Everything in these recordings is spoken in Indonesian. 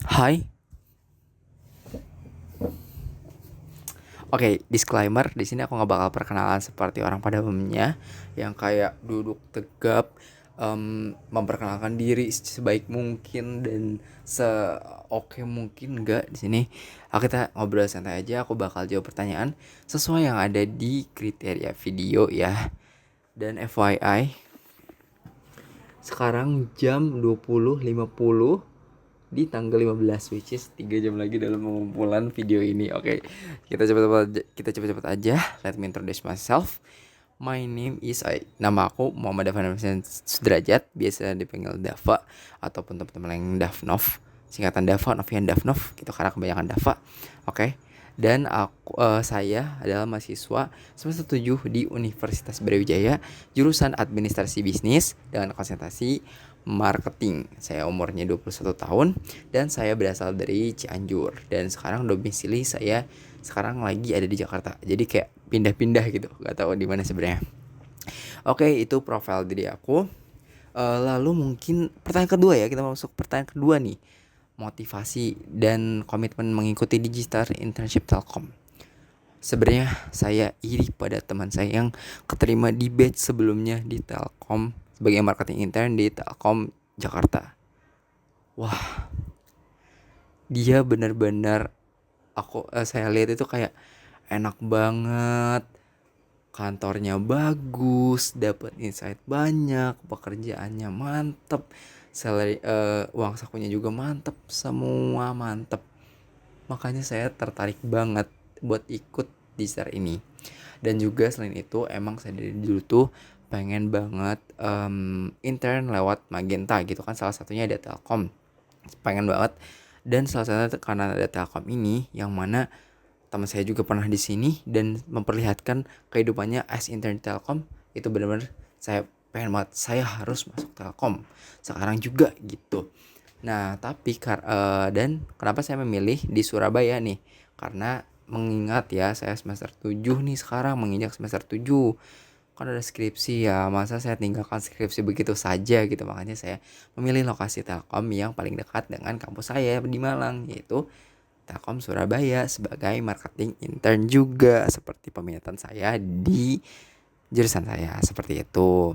Hai. Oke, disclaimer di sini aku nggak bakal perkenalan seperti orang pada umumnya yang kayak duduk tegap, memperkenalkan diri sebaik mungkin dan seoke mungkin. Nggak, di sini kita ngobrol santai aja. Aku bakal jawab pertanyaan sesuai yang ada di kriteria video ya. Dan FYI, sekarang jam 20.50 di tanggal 15, which is 3 jam lagi dalam pengumpulan video ini. Oke, kita cepet-cepet aja. Let me introduce myself. My name is nama aku Muhammad Dava Sudrajat, biasa dipanggil Dava ataupun teman-teman yang Davnov. Singkatan Dava, Novian Davnov gitu karena kebanyakan Dava. Oke. Dan saya adalah mahasiswa semester 7 di Universitas Brawijaya, jurusan Administrasi Bisnis dengan konsentrasi marketing. Saya umurnya 21 tahun dan saya berasal dari Cianjur, dan sekarang domisili saya sekarang lagi ada di Jakarta. Jadi kayak pindah-pindah gitu, gak tahu di mana sebenarnya. Oke, itu profil diri aku. Lalu mungkin pertanyaan kedua ya, kita masuk pertanyaan kedua nih. Motivasi dan komitmen mengikuti digital internship Telkom. Sebenarnya saya iri pada teman saya yang keterima di batch sebelumnya di Telkom sebagai marketing intern di Telkom Jakarta. Wah, dia benar-benar saya lihat itu kayak enak banget, kantornya bagus, dapat insight banyak, pekerjaannya mantep, salary uang sakunya juga mantep, semua mantep. Makanya saya tertarik banget buat ikut di STAR ini. Dan juga selain itu emang saya dari dulu tuh pengen banget intern lewat Magenta gitu kan, salah satunya ada Telkom. Pengen banget. Dan salah satunya karena ada Telkom ini, yang mana teman saya juga pernah di sini dan memperlihatkan kehidupannya as intern Telkom. Itu benar-benar saya pengen banget, saya harus masuk Telkom sekarang juga gitu. Nah, tapi dan kenapa saya memilih di Surabaya nih? Karena mengingat ya, saya semester 7 nih sekarang, menginjak semester 7. Kan ada skripsi ya, masa saya tinggalkan skripsi begitu saja gitu. Makanya saya memilih lokasi Telkom yang paling dekat dengan kampus saya di Malang, yaitu Telkom Surabaya sebagai marketing intern juga, seperti peminatan saya di jurusan saya, seperti itu.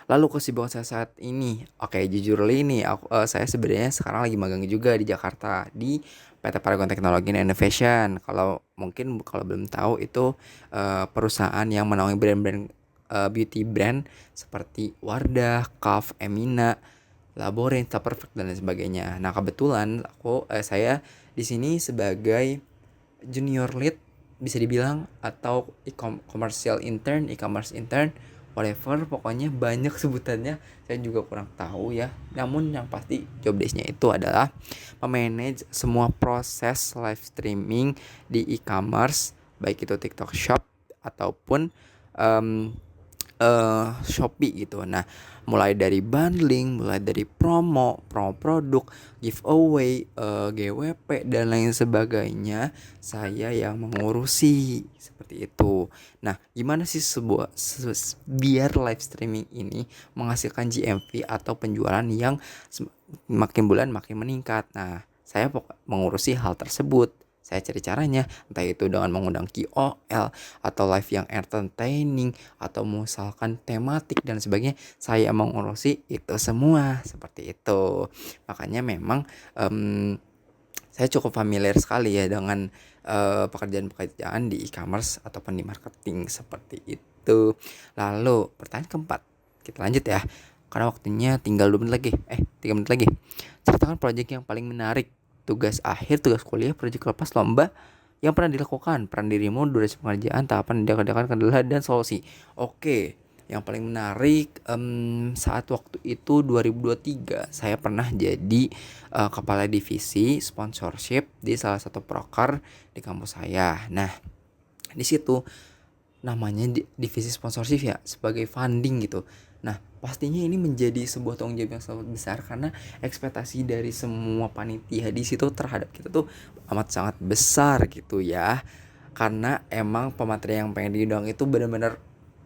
Lalu kesibukan saya saat ini, oke, jujur ini saya sebenarnya sekarang lagi magang juga di Jakarta di PT Paragon Teknologi and Innovation. Kalau belum tahu itu perusahaan yang menaungi brand-brand beauty brand seperti Wardah, Kaf, Emina, Laborin, Star Perfect dan lain sebagainya. Nah, kebetulan saya di sini sebagai junior lead bisa dibilang, atau e-commerce intern, whatever, pokoknya banyak sebutannya, saya juga kurang tahu ya. Namun yang pasti job desk-nya itu adalah memanage semua proses live streaming di e-commerce, baik itu TikTok Shop ataupun um, Shopee gitu. Nah, mulai dari bundling, mulai dari promo produk, giveaway, GWP dan lain sebagainya, saya yang mengurusi seperti itu. Nah, gimana sih biar live streaming ini menghasilkan GMV atau penjualan yang makin bulan makin meningkat. Nah, saya mengurusi hal tersebut. Saya cari caranya, entah itu dengan mengundang KOL atau live yang entertaining atau misalkan tematik dan sebagainya. Saya mengurusi itu semua seperti itu. Makanya memang saya cukup familiar sekali ya dengan pekerjaan-pekerjaan di e-commerce ataupun di marketing seperti itu. Lalu pertanyaan keempat, kita lanjut ya, karena waktunya tinggal 2 menit lagi 3 menit lagi. Ceritakan proyek yang paling menarik, tugas akhir, tugas kuliah, proyek lepas, lomba yang pernah dilakukan, peran dirimu, durasi pengerjaan, tahapan diadakan, kendala dan solusi. Oke, yang paling menarik saat waktu itu 2023 saya pernah jadi kepala divisi sponsorship di salah satu proker di kampus saya. Nah, di situ namanya divisi sponsorship ya, sebagai funding gitu. Nah, pastinya ini menjadi sebuah tanggung jawab yang sangat besar karena ekspektasi dari semua panitia di situ terhadap kita tuh amat sangat besar gitu ya. Karena emang pemateri yang pengen diundang itu benar-benar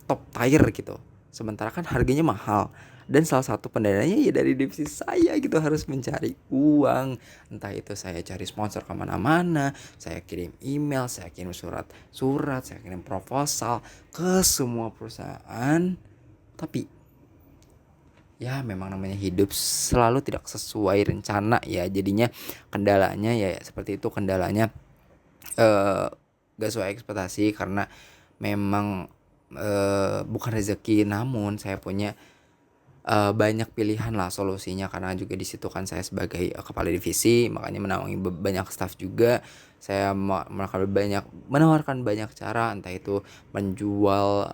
top tier gitu. Sementara kan harganya mahal. Dan salah satu pendananya ya dari divisi saya gitu, harus mencari uang. Entah itu saya cari sponsor kemana-mana, saya kirim email, saya kirim surat, saya kirim proposal ke semua perusahaan. Tapi ya memang namanya hidup selalu tidak sesuai rencana ya. Jadinya kendalanya ya seperti itu, kendalanya gak sesuai ekspektasi karena memang bukan rezeki, namun saya punya banyak pilihan lah solusinya, karena juga di situ kan saya sebagai kepala divisi, makanya menaungi banyak staff juga. Saya menawarkan banyak cara, entah itu menjual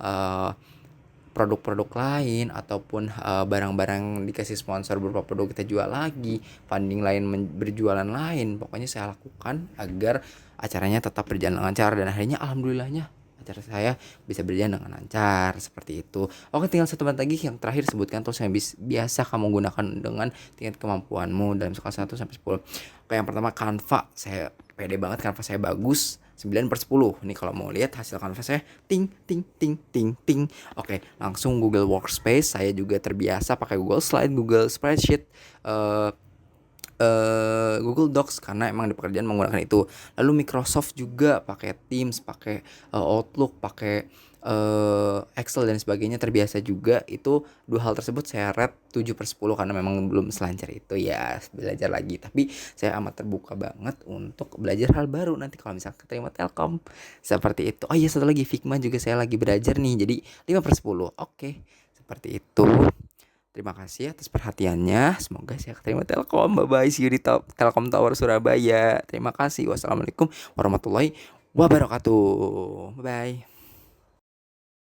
produk-produk lain ataupun barang-barang dikasih sponsor berupa produk kita jual lagi, funding lain berjualan lain. Pokoknya saya lakukan agar acaranya tetap berjalan lancar, dan akhirnya alhamdulillahnya acara saya bisa berjalan dengan lancar seperti itu. Oke, tinggal satu menit lagi, yang terakhir sebutkan tools yang biasa kamu gunakan dengan tingkat kemampuanmu dalam skala 1 sampai 10. Oke, yang pertama Canva. Saya pede banget, Canva saya bagus 9/10. Nih kalau mau lihat hasil Canva saya, ting ting ting ting ting. Oke, langsung Google Workspace. Saya juga terbiasa pakai Google Slide, Google Spreadsheet, Google Docs, karena emang di pekerjaan menggunakan itu. Lalu Microsoft juga pakai Teams, pakai Outlook, pakai Excel dan sebagainya, terbiasa juga. Itu dua hal tersebut saya rate 7/10 karena memang belum selancar itu ya, belajar lagi. Tapi saya amat terbuka banget untuk belajar hal baru nanti kalau misalnya keterima Telkom, seperti itu. Oh iya, satu lagi, Figma juga saya lagi belajar nih, jadi 5/10. Oke, seperti itu. Terima kasih atas perhatiannya. Semoga saya keterima Telkom. Bye-bye. See you di Telkom Tower Surabaya. Terima kasih. Wassalamualaikum warahmatullahi wabarakatuh. Bye-bye.